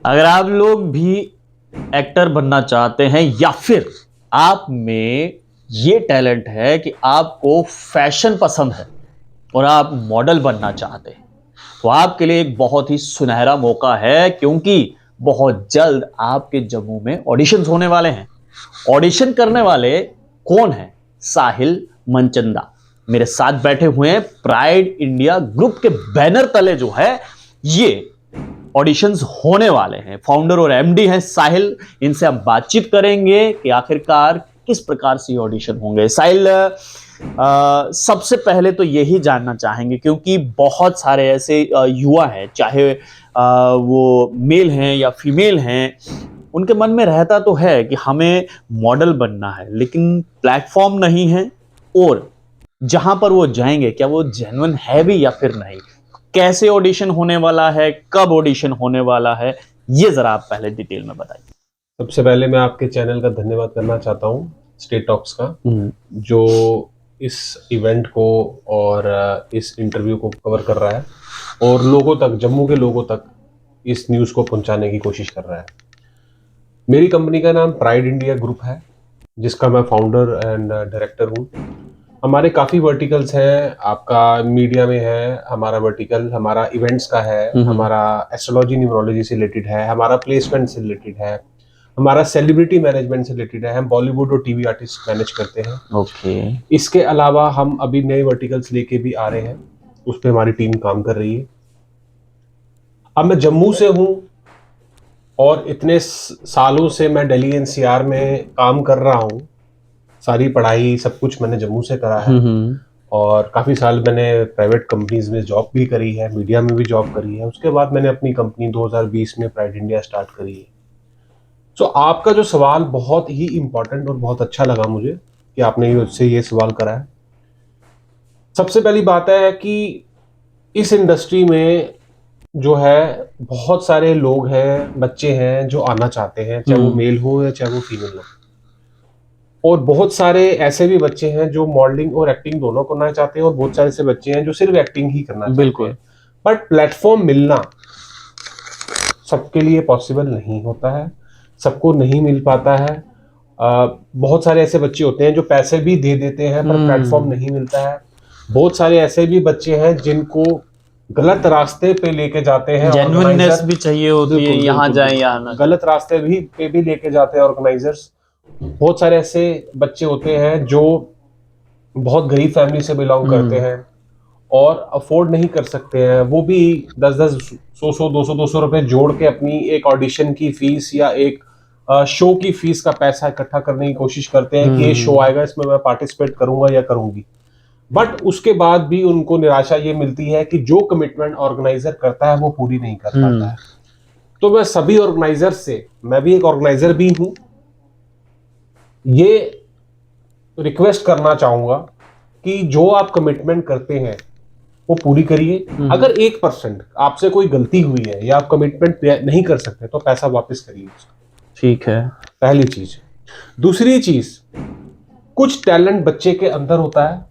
अगर आप लोग भी एक्टर बनना चाहते हैं या फिर आप में ये टैलेंट है कि आपको फैशन पसंद है और आप मॉडल बनना चाहते हैं, तो आपके लिए एक बहुत ही सुनहरा मौका है, क्योंकि बहुत जल्द आपके जम्मू में ऑडिशंस होने वाले हैं। ऑडिशन करने वाले कौन हैं? साहिल मनचंदा मेरे साथ बैठे हुए हैं। प्राइड इंडिया ग्रुप के बैनर तले जो है ये ऑडिशंस होने वाले हैं। फाउंडर और एमडी हैं साहिल। इनसे हम बातचीत करेंगे कि आखिरकार किस प्रकार से ऑडिशन होंगे। साहिल, सबसे पहले तो यही जानना चाहेंगे, क्योंकि बहुत सारे ऐसे युवा हैं, चाहे वो मेल हैं या फीमेल हैं, उनके मन में रहता तो है कि हमें मॉडल बनना है, लेकिन प्लेटफॉर्म नहीं है, और जहां पर वो जाएंगे क्या वो जेन्युइन है भी या फिर नहीं। कैसे ऑडिशन होने वाला है, कब ऑडिशन होने वाला है, ये जरा आप पहले डिटेल में बताइए। सबसे पहले मैं आपके चैनल का धन्यवाद करना चाहता हूँ, स्टेट टॉक्स का, जो इस इवेंट को और इस इंटरव्यू को कवर कर रहा है और लोगों तक, जम्मू के लोगों तक इस न्यूज़ को पहुंचाने की कोशिश कर रहा है। मेरी कंपनी का नाम प्राइड इंडिया ग्रुप है, जिसका मैं फाउंडर एंड डायरेक्टर हूँ। हमारे काफ़ी वर्टिकल्स हैं। आपका मीडिया में है हमारा वर्टिकल, हमारा इवेंट्स का है, हमारा एस्ट्रोलॉजी न्यूमरोलॉजी से रिलेटेड है, हमारा प्लेसमेंट से रिलेटेड है, हमारा सेलिब्रिटी मैनेजमेंट से रिलेटेड है। हम बॉलीवुड और टीवी आर्टिस्ट मैनेज करते हैं। ओके। इसके अलावा हम अभी नए वर्टिकल्स लेके भी आ रहे हैं, उस पर हमारी टीम काम कर रही है। अब मैं जम्मू से हूँ और इतने सालों से मैं दिल्ली एनसीआर में काम कर रहा हूँ। सारी पढ़ाई सब कुछ मैंने जम्मू से करा है और काफ़ी साल मैंने प्राइवेट कंपनीज में जॉब भी करी है, मीडिया में भी जॉब करी है। उसके बाद मैंने अपनी कंपनी 2020 में प्राइड इंडिया स्टार्ट करी है। तो आपका जो सवाल बहुत ही इम्पोर्टेंट और बहुत अच्छा लगा मुझे कि आपने मुझसे ये सवाल करा है। सबसे पहली बात है कि इस इंडस्ट्री में जो है बहुत सारे लोग हैं, बच्चे हैं जो आना चाहते हैं, चाहे वो मेल हो या चाहे वो फीमेल हो। और बहुत सारे ऐसे भी बच्चे हैं जो मॉडलिंग और एक्टिंग दोनों करना चाहते हैं और बहुत सारे ऐसे बच्चे हैं जो सिर्फ एक्टिंग ही करना चाहते हैं। बट प्लेटफॉर्म मिलना सबके लिए पॉसिबल नहीं होता है, सबको नहीं मिल पाता है। बहुत सारे ऐसे बच्चे होते हैं जो पैसे भी दे देते हैं पर प्लेटफॉर्म नहीं मिलता है। बहुत सारे ऐसे भी बच्चे हैं जिनको गलत रास्ते पे लेके जाते हैं, जेन्युइननेस भी चाहिए होती है, यहाँ जाए यहाँ ना। गलत रास्ते भी लेके जाते हैं ऑर्गेनाइजर्स। बहुत सारे ऐसे बच्चे होते हैं जो बहुत गरीब फैमिली से बिलोंग करते हैं और अफोर्ड नहीं कर सकते हैं। वो भी 10-10, 100-100, 200-200 रुपए जोड़ के अपनी एक ऑडिशन की फीस या एक शो की फीस का पैसा इकट्ठा करने की कोशिश करते हैं कि ये शो आएगा, इसमें मैं पार्टिसिपेट करूंगा या करूंगी। बट उसके बाद भी उनको निराशा ये मिलती है कि जो कमिटमेंट ऑर्गेनाइजर करता है वो पूरी नहीं कर पाता है। तो मैं सभी ऑर्गेनाइजर से, मैं भी एक ऑर्गेनाइजर भी हूं, ये रिक्वेस्ट करना चाहूंगा कि जो आप कमिटमेंट करते हैं वो पूरी करिए। अगर 1% आपसे कोई गलती हुई है या आप कमिटमेंट नहीं कर सकते तो पैसा वापस करिए उसका। ठीक है। पहली चीज। दूसरी चीज, कुछ टैलेंट बच्चे के अंदर होता है,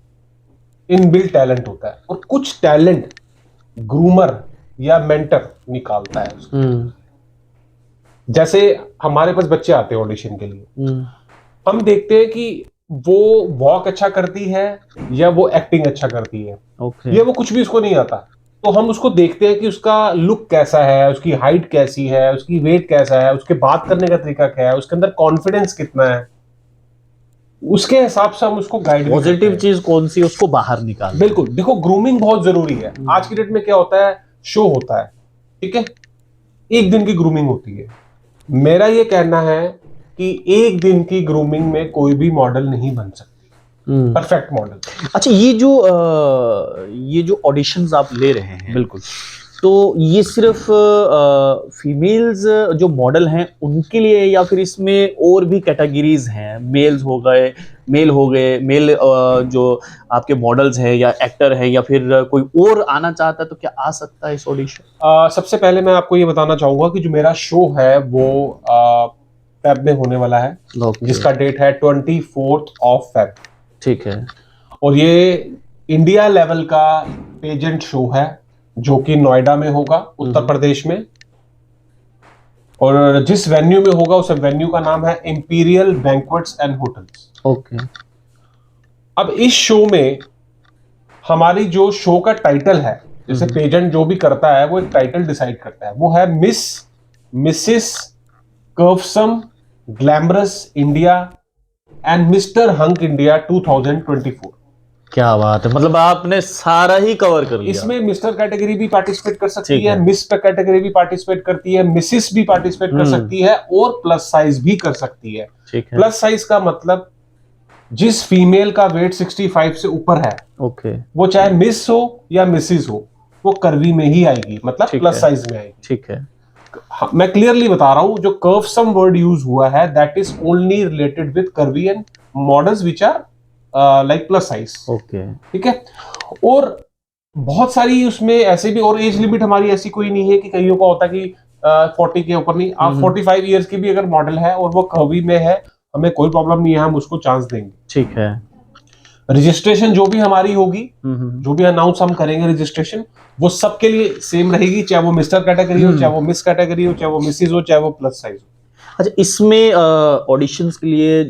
इनबिल्ट टैलेंट होता है, और कुछ टैलेंट ग्रूमर या मेंटर निकालता है उसको। जैसे हमारे पास बच्चे आते हैं ऑडिशन के लिए, हम देखते हैं कि वो वॉक अच्छा करती है या वो एक्टिंग अच्छा करती है, या वो कुछ भी उसको नहीं आता। तो हम उसको देखते हैं कि उसका लुक कैसा है, उसकी हाइट कैसी है, उसकी वेट कैसा है, उसके बात करने का तरीका क्या है, उसके अंदर कॉन्फिडेंस कितना है, उसके हिसाब से हम उसको गाइड करते हैं। पॉजिटिव चीज कौन सी उसको बाहर निकाल। बिल्कुल। देखो, ग्रूमिंग बहुत जरूरी है। आज की डेट में क्या होता है, शो होता है, ठीक है, एक दिन की ग्रूमिंग होती है। मेरा ये कहना है कि एक दिन की ग्रूमिंग में कोई भी मॉडल नहीं बन सकती परफेक्ट मॉडल। अच्छा, ये जो ऑडिशंस आप ले रहे हैं, बिल्कुल, तो ये सिर्फ फीमेल्स जो मॉडल हैं उनके लिए, या फिर इसमें और भी कैटेगरीज हैं? मेल हो गए, मेल जो आपके मॉडल्स हैं या एक्टर हैं, या फिर कोई और आना चाहता है तो क्या आ सकता है इस ऑडिशन? सबसे पहले मैं आपको ये बताना चाहूंगा कि जो मेरा शो है वो फेब में होने वाला है, जिसका डेट है 24 ऑफ फेब। ठीक है। और ये इंडिया लेवल का पेजेंट शो है जो कि नोएडा में होगा, उत्तर प्रदेश में। और जिस वेन्यू में होगा उस वेन्यू का नाम है imperial banquets and hotels. Okay. अब इस शो में हमारी जो शो का टाइटल है, जैसे पेजेंट जो भी करता है वो एक टाइटल डिसाइड करता है, वो है Miss, Mrs, curvesome, glamorous India and Mister hunk India 2024। क्या बात है, मतलब आपने सारा ही कवर कर लिया। इसमें मिस्टर कैटेगरी भी पार्टिसिपेट कर सकती ठीक है, है। मिस कैटेगरी भी पार्टिसिपेट करती है, मिसिस भी पार्टिसिपेट कर सकती है और प्लस साइज भी कर सकती है। ठीक है। प्लस साइज का मतलब जिस फीमेल का वेट 65 से ऊपर है, ओके। वो चाहे मिस हो या मिसिस हो, वो कर्वी में ही आएगी, मतलब ठीक प्लस है। साइज में आएगी। ठीक है। मैं क्लियरली बता रहा हूं, जो कर्वसम वर्ड यूज हुआ है that is only related with curvy and models which are like plus size. Okay. ठीक है। और बहुत सारी उसमें ऐसे भी, और एज लिमिट हमारी ऐसी कोई नहीं है कि कईयों का होता है कि 40 के ऊपर नहीं, आप 45 ईयर्स की भी अगर मॉडल है और वो कर्वी में है, हमें कोई प्रॉब्लम नहीं है, हम उसको चांस देंगे। ठीक है। रजिस्ट्रेशन जो भी हमारी होगी, जो भी अनाउंस हम करेंगे रजिस्ट्रेशन, वो सबके लिए सेम रहेगी, चाहे वो मिस्टर कैटेगरी हो, चाहे वो मिस कैटेगरी हो, चाहे वो मिसिस हो, चाहे वो प्लस साइज हो। अच्छा, इसमें ऑडिशंस के लिए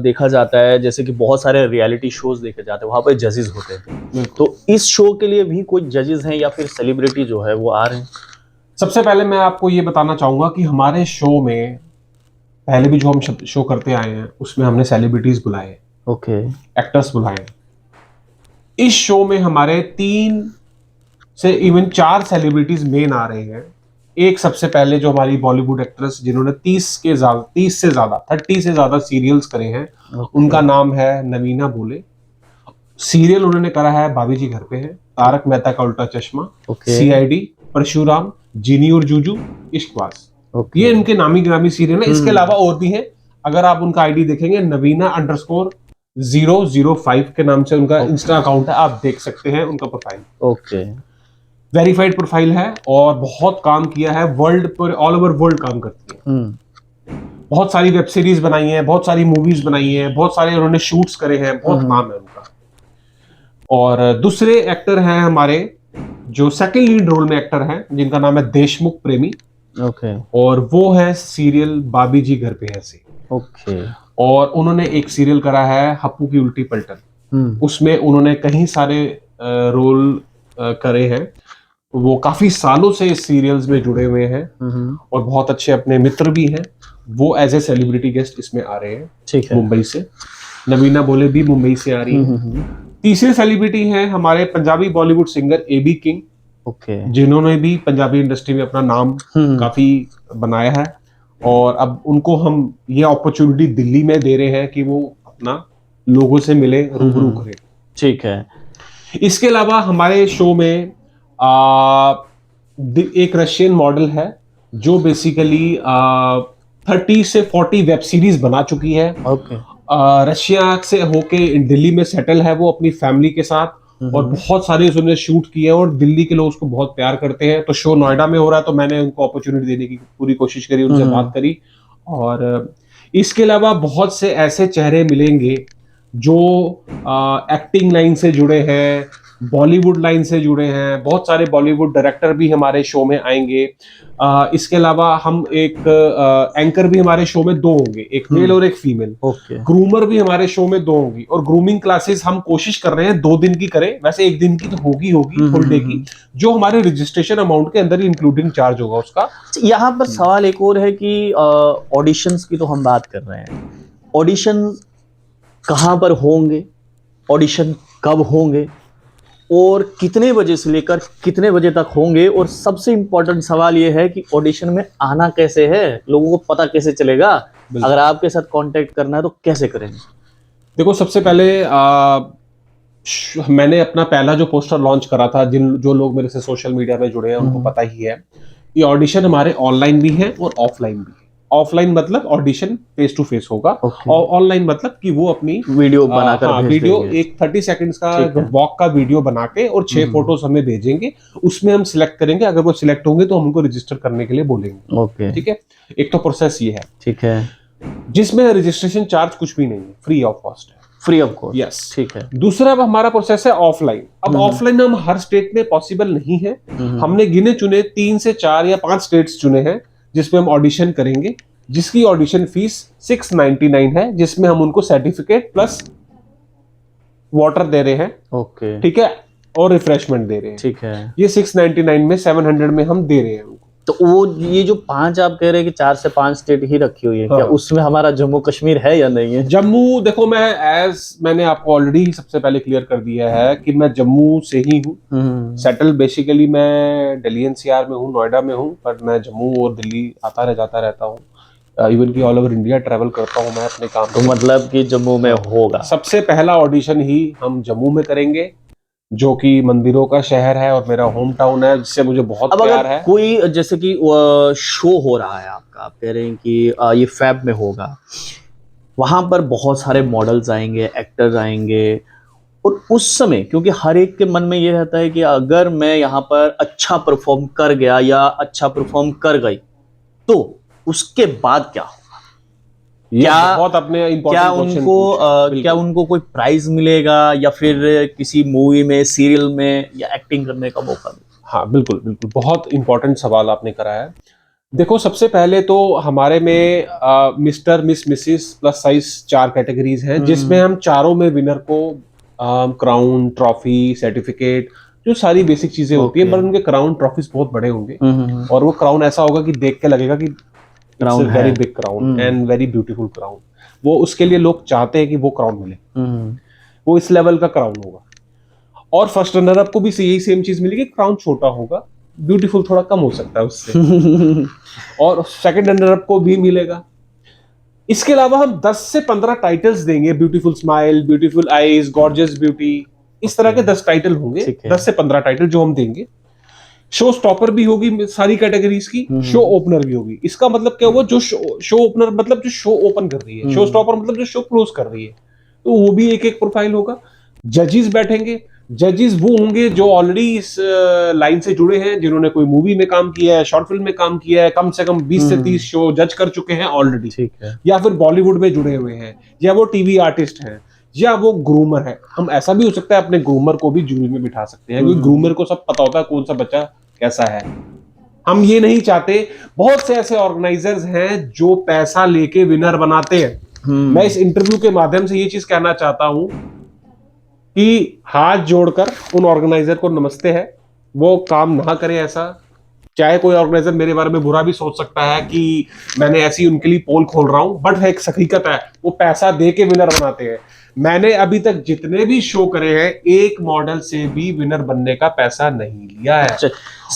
देखा जाता है, जैसे कि बहुत सारे रियलिटी शोज देखे जाते हैं, वहां पर जजेस होते हैं, तो इस शो के लिए भी कोई जजेस हैं या फिर सेलिब्रिटी जो है वो आ रहे हैं? सबसे पहले मैं आपको ये बताना चाहूंगा कि हमारे शो में पहले भी जो हम शो करते आए हैं उसमें हमने सेलिब्रिटीज बुलाए, ओके। एक्टर्स बुलाए। इस शो में हमारे 3 से इवन 4 सेलिब्रिटीज मेन आ रहे हैं। एक सबसे पहले जो हमारी बॉलीवुड एक्ट्रेस जिन्होंने 30 से ज्यादा 30 से ज्यादा सीरियल्स करे हैं, उनका नाम है नवीना बोले। सीरियल उन्होंने करा है भाभी जी घर पे है, तारक मेहता का उल्टा चश्मा, सीआईडी, परशुराम, जीनी और जूजू, इश्कबाज, ये इनके नामी गिरामी सीरियल है। इसके अलावा और भी हैं, अगर आप उनका आईडी देखेंगे नवीना_005 के नाम से उनका इंस्टा अकाउंट है, आप देख सकते हैं उनका प्रोफाइल। ओके। वेरीफाइड प्रोफाइल है और बहुत काम किया है, वर्ल्ड पर, ऑल ओवर वर्ल्ड काम करती है। बहुत सारी वेब सीरीज बनाई है, बहुत सारी मूवीज बनाई है, बहुत सारे उन्होंने शूट्स करे हैं, बहुत नाम है उनका। और दूसरे एक्टर हैं हमारे जो सेकंड लीड रोल में एक्टर हैं, जिनका नाम है देशमुख प्रेमी। ओके। और वो है सीरियल भाभी जी घर पे है से। ओके। और उन्होंने एक सीरियल करा है हप्पू की उल्टी पलटन, उसमें उन्होंने कई सारे रोल करे हैं। वो काफी सालों से इस सीरियल्स में जुड़े हुए हैं और बहुत अच्छे अपने मित्र भी हैं। वो एज ए सेलिब्रिटी गेस्ट इसमें आ रहे हैं। ठीक है। मुंबई से नवीना बोले भी मुंबई से आ रही है। तीसरे सेलिब्रिटी हैं हमारे Punjabi Bollywood singer A B King, जिन्होंने भी पंजाबी इंडस्ट्री में अपना नाम काफी बनाया है। और अब उनको हम ये अपॉर्चुनिटी दिल्ली में दे रहे हैं कि वो अपना लोगों से मिले, रूबरू करें। ठीक है। इसके अलावा हमारे शो में एक रशियन मॉडल है जो बेसिकली 30 से 40 वेब सीरीज बना चुकी है। रशिया से होके दिल्ली में सेटल है वो अपनी फैमिली के साथ, और बहुत सारे उसने शूट किए और दिल्ली के लोग उसको बहुत प्यार करते हैं। तो शो नोएडा में हो रहा है, तो मैंने उनको अपॉर्चुनिटी देने की पूरी कोशिश करी, उनसे बात करी। और इसके अलावा बहुत से ऐसे चेहरे मिलेंगे जो एक्टिंग लाइन से जुड़े हैं, बॉलीवुड लाइन से जुड़े हैं। बहुत सारे बॉलीवुड डायरेक्टर भी हमारे शो में आएंगे। इसके अलावा हम एक एंकर भी हमारे शो में 2 होंगे, एक मेल और एक फीमेल। ग्रूमर भी हमारे शो में 2 होंगी। और ग्रूमिंग क्लासेस हम कोशिश कर रहे हैं 2 दिन की करें, वैसे 1 दिन की तो होगी फुल डे की, जो हमारे रजिस्ट्रेशन अमाउंट के अंदर इंक्लूडिंग चार्ज होगा उसका। यहाँ पर सवाल एक और है कि ऑडिशंस की तो हम बात कर रहे हैं, ऑडिशन कहाँ पर होंगे, ऑडिशन कब होंगे और कितने बजे से लेकर कितने बजे तक होंगे, और सबसे इंपॉर्टेंट सवाल ये है कि ऑडिशन में आना कैसे है, लोगों को पता कैसे चलेगा, अगर आपके साथ कांटेक्ट करना है तो कैसे करेंगे? देखो, सबसे पहले मैंने अपना पहला जो पोस्टर लॉन्च करा था, जो लोग मेरे से सोशल मीडिया में जुड़े हैं उनको पता ही है, ये ऑडिशन हमारे ऑनलाइन भी है और ऑफलाइन भी है। ऑफलाइन मतलब ऑडिशन फेस टू फेस होगा, और ऑनलाइन मतलब कि वो अपनी वीडियो बनाकर वीडियो एक 30 सेकंड्स का वॉक का वीडियो बना के और 6 फोटोज हमें भेजेंगे, उसमें हम सिलेक्ट करेंगे। अगर वो सिलेक्ट होंगे तो हम उनको रजिस्टर करने के लिए बोलेंगे। ठीक है, एक तो प्रोसेस ये है। ठीक है, जिसमें रजिस्ट्रेशन चार्ज कुछ भी नहीं है, फ्री ऑफ कॉस्ट है। Free of cost, yes. ठीक है। दूसरा अब हमारा प्रोसेस है ऑफलाइन। अब ऑफलाइन हम हर स्टेट में पॉसिबल नहीं है, हमने गिने चुने 3 से 4 या 5 स्टेट्स चुने हैं जिसमें हम ऑडिशन करेंगे, जिसकी ऑडिशन फीस 699 है, जिसमें हम उनको सर्टिफिकेट प्लस वाटर दे रहे हैं, ओके, ठीक है, और रिफ्रेशमेंट दे रहे हैं। ठीक है। ये 699 में 700 में हम दे रहे हैं उनको। तो वो ये जो 5 आप कह रहे हैं कि 4 से 5 स्टेट ही रखी हुई है, हाँ। क्या उसमें हमारा जम्मू कश्मीर है या नहीं है? जम्मू देखो, मैंने आपको ऑलरेडी सबसे पहले क्लियर कर दिया है कि मैं जम्मू से ही हूँ सेटल। बेसिकली मैं दिल्ली एनसीआर में हूँ, नोएडा में हूँ, पर मैं जम्मू और दिल्ली जाता रहता हूँ। इवन की ऑल ओवर इंडिया ट्रैवल करता हूँ मैं अपने काम तो मतलब कि जम्मू में होगा। सबसे पहला ऑडिशन ही हम जम्मू में करेंगे, जो कि मंदिरों का शहर है और मेरा होम टाउन है, जिससे मुझे बहुत अब प्यार अगर है। कोई जैसे कि शो हो रहा है आपका, आप कह रहे हैं कि ये फैब में होगा, वहां पर बहुत सारे मॉडल्स आएंगे, एक्टर्स आएंगे, और उस समय क्योंकि हर एक के मन में ये रहता है कि अगर मैं यहाँ पर अच्छा परफॉर्म कर गया या अच्छा परफॉर्म कर गई तो उसके बाद क्या होगा? ये क्या बहुत अपने क्या इम्पोर्टेंट क्वेश्चन उनको क्या उनको कोई प्राइज मिलेगा या फिर किसी मूवी में, सीरियल में या एक्टिंग करने का मौका मिलेगा? हाँ बिल्कुल बिल्कुल, बहुत इंपॉर्टेंट सवाल आपने करा है। देखो, सबसे पहले तो हमारे में mister, miss, Mrs plus size 4 categories हैं, जिसमें हम चारों में विनर को क्राउन, ट्रॉफी, सर्टिफिकेट, जो सारी बेसिक चीजें होती है, पर उनके क्राउन ट्रॉफीज बहुत बड़े होंगे और वो क्राउन ऐसा होगा कि देख के लगेगा कि it's a very big crown and very beautiful crown. वो उसके लिए लोग चाहते हैं कि वो क्राउन मिले, वो इस लेवल का क्राउन होगा। और फर्स्ट रनर अप को भी यही सेम चीज मिलेगी, क्राउन छोटा होगा, ब्यूटीफुल थोड़ा कम हो सकता है उससे। और सेकंड रनर अप को भी मिलेगा। इसके अलावा हम 10 से 15 टाइटल्स देंगे, beautiful smile, beautiful eyes, gorgeous beauty, इस तरह के 10 टाइटल होंगे, 10 से 15 टाइटल जो हम देंगे। शो स्टॉपर भी होगी सारी कैटेगरीज की, शो ओपनर भी होगी। इसका मतलब क्या हुआ, जो शो ओपनर मतलब जो शो ओपन कर रही है, शो स्टॉपर मतलब जो शो क्लोज कर रही है, तो वो भी एक एक प्रोफाइल होगा। जजेस बैठेंगे, जजेस वो होंगे जो ऑलरेडी इस लाइन से जुड़े हैं, जिन्होंने कोई मूवी में काम किया है, शॉर्ट फिल्म में काम किया है, कम से कम 20 से 30 शो जज कर चुके हैं ऑलरेडी, ठीक है। या फिर बॉलीवुड में जुड़े हुए हैं, या वो टीवी आर्टिस्ट हैं, या वो ग्रूमर है। हम ऐसा भी हो सकता है अपने ग्रूमर को भी जूरी में बिठा सकते हैं, क्योंकि ग्रूमर को सब पता होता है कौन सा बच्चा कैसा है। हम ये नहीं चाहते। बहुत से ऐसे ऑर्गेनाइजर्स हैं जो पैसा लेके विनर बनाते हैं। मैं इस इंटरव्यू के माध्यम से ये चीज कहना चाहता हूं कि हाथ जोड़कर उन ऑर्गेनाइजर को नमस्ते है, वो काम ना करे ऐसा। चाहे कोई ऑर्गेनाइजर मेरे बारे में बुरा भी सोच सकता है कि मैंने ऐसी उनके लिए पोल खोल रहा हूं, बट एक हकीकत है, वो पैसा दे के विनर बनाते हैं। मैंने अभी तक जितने भी शो करे हैं, एक मॉडल से भी विनर बनने का पैसा नहीं लिया है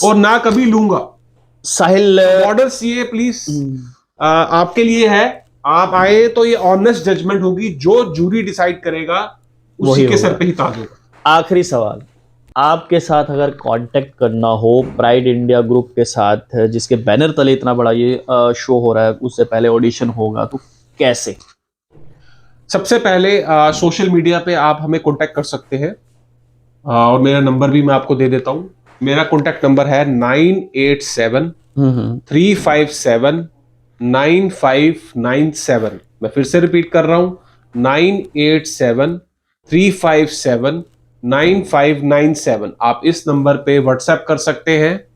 और ना कभी लूंगा। साहिल, मॉडल्स ये प्लीज आपके लिए है, आप आए तो ये ऑनेस्ट जजमेंट होगी, जो जूरी डिसाइड करेगा उसी के सर पे ही ताज होगा। आखिरी सवाल, आपके साथ अगर कांटेक्ट करना हो प्राइड इंडिया ग्रुप के साथ, जिसके बैनर तले इतना बड़ा ये शो हो रहा है, उससे पहले ऑडिशन होगा, तो कैसे? सबसे पहले सोशल मीडिया पे आप हमें कांटेक्ट कर सकते हैं, और मेरा नंबर भी मैं आपको दे देता हूं। मेरा कांटेक्ट नंबर है 9873579597। मैं फिर से रिपीट कर रहा हूं, 9873579597। आप इस नंबर पे व्हाट्सएप कर सकते हैं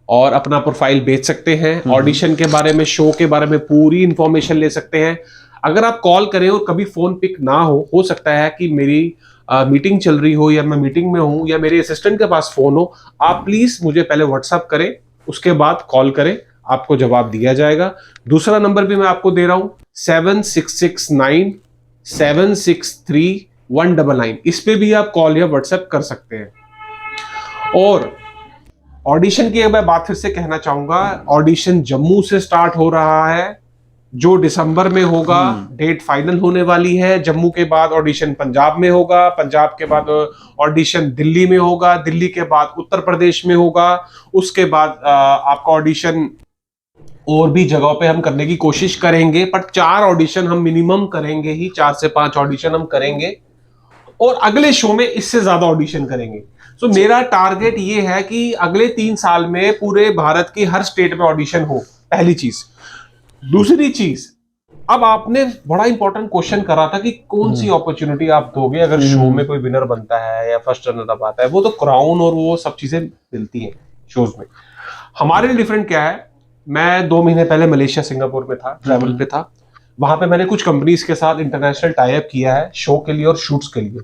और अपना प्रोफाइल भेज सकते हैं। ऑडिशन के बारे में, शो के बारे में पूरी इंफॉर्मेशन ले सकते हैं। अगर आप कॉल करें और कभी फोन पिक ना हो सकता है कि मेरी मीटिंग चल रही हो, या मैं मीटिंग में हूं, या मेरे असिस्टेंट के पास फोन हो, आप प्लीज मुझे पहले व्हाट्सएप करें, उसके बाद कॉल करें, आपको जवाब दिया जाएगा। दूसरा नंबर भी मैं आपको दे रहा हूं, 7669763199। इस पे भी आप कॉल या व्हाट्सएप कर सकते हैं। और ऑडिशन की मैं बात फिर से कहना चाहूंगा, ऑडिशन जम्मू से स्टार्ट हो रहा है, जो दिसंबर में होगा। डेट फाइनल होने वाली है। जम्मू के बाद ऑडिशन पंजाब में होगा, पंजाब के बाद ऑडिशन दिल्ली में होगा, दिल्ली के बाद उत्तर प्रदेश में होगा, उसके बाद आपका ऑडिशन और भी जगहों पे हम करने की कोशिश करेंगे, पर 4 ऑडिशन हम मिनिमम करेंगे ही, 4 से 5 ऑडिशन हम करेंगे, और अगले शो में इससे ज्यादा ऑडिशन करेंगे। तो मेरा टारगेट ये है कि अगले 3 साल में पूरे भारत की हर स्टेट में ऑडिशन हो, पहली चीज। दूसरी चीज, अब आपने बड़ा इंपॉर्टेंट क्वेश्चन करा था कि कौन सी अपॉर्चुनिटी आप दोगे अगर शो में कोई विनर बनता है या फर्स्ट रनर अप आता है। वो तो क्राउन और वो सब चीजें मिलती हैं शोज में। हमारे लिए डिफरेंट क्या है, मैं 2 महीने पहले मलेशिया सिंगापुर में था, ट्रैवल पे था। वहां पे मैंने कुछ कंपनीज के साथ इंटरनेशनल टाई अप किया है शो के लिए और शूट्स के लिए।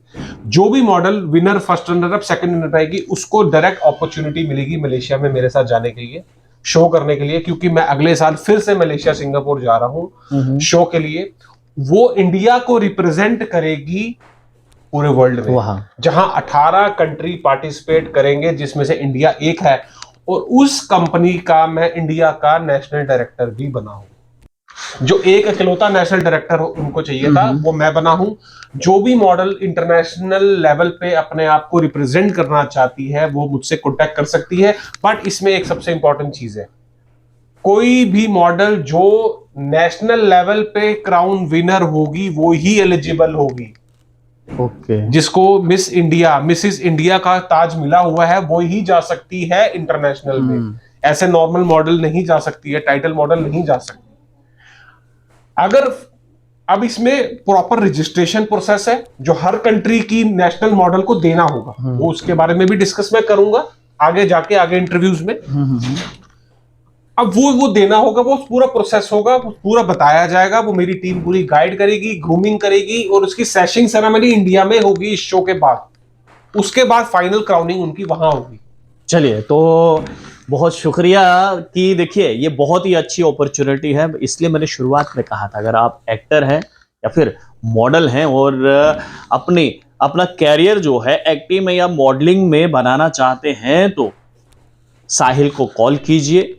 जो भी model winner, first runner up, second runner आएगी, उसको डायरेक्ट अपॉर्चुनिटी मिलेगी मलेशिया में मेरे साथ जाने के लिए, शो करने के लिए, क्योंकि मैं अगले साल फिर से मलेशिया सिंगापुर जा रहा हूँ शो के लिए। वो इंडिया को रिप्रेजेंट करेगी पूरे वर्ल्ड में, जहां 18 कंट्री पार्टिसिपेट करेंगे, जिसमें से इंडिया एक है। और उस कंपनी का मैं इंडिया का नेशनल डायरेक्टर भी बना हूं। जो एक अकेलौता नेशनल डायरेक्टर उनको चाहिए था, वो मैं बना हूं। जो भी मॉडल इंटरनेशनल लेवल पे अपने आप को रिप्रेजेंट करना चाहती है, वो मुझसे कॉन्टेक्ट कर सकती है। बट इसमें एक सबसे इंपॉर्टेंट चीज है, कोई भी मॉडल जो नेशनल लेवल पे क्राउन विनर होगी वो ही एलिजिबल होगी। जिसको मिस इंडिया, मिसिस इंडिया का ताज मिला हुआ है, वो ही जा सकती है इंटरनेशनल में। ऐसे नॉर्मल मॉडल नहीं जा सकती है, टाइटल मॉडल नहीं जा सकती। अगर अब इसमें प्रॉपर रजिस्ट्रेशन प्रोसेस है जो हर कंट्री की नेशनल मॉडल को देना होगा, वो उसके बारे में भी डिस्कस मैं करूंगा आगे जाके, आगे इंटरव्यूज में। अब वो देना होगा, वो पूरा प्रोसेस होगा, वो पूरा बताया जाएगा, वो मेरी टीम पूरी गाइड करेगी, ग्रूमिंग करेगी, और उसकी सेशिंग सेरेमनी इंडिया में होगी इस शो के बाद। उसके बाद फाइनल क्राउनिंग उनकी वहां होगी। चलिए, तो बहुत शुक्रिया कि देखिए ये बहुत ही अच्छी अपॉर्चुनिटी है, इसलिए मैंने शुरुआत में कहा था अगर आप एक्टर हैं या फिर मॉडल हैं और अपना कैरियर जो है एक्टिंग में या मॉडलिंग में बनाना चाहते हैं, तो साहिल को कॉल कीजिए।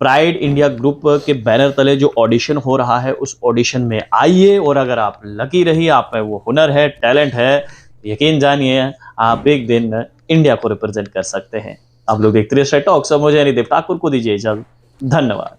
प्राइड इंडिया ग्रुप के बैनर तले जो ऑडिशन हो रहा है उस ऑडिशन में आइए, और अगर आप लकी रही, आप में वो हुनर है, टैलेंट है, यकीन जानिए आप एक दिन इंडिया को रिप्रेजेंट कर सकते हैं। आप लोग देखते रहिए स्ट्रेट टॉक्स। मुझे यानी देव ठाकुर को दीजिए इजाजत। धन्यवाद।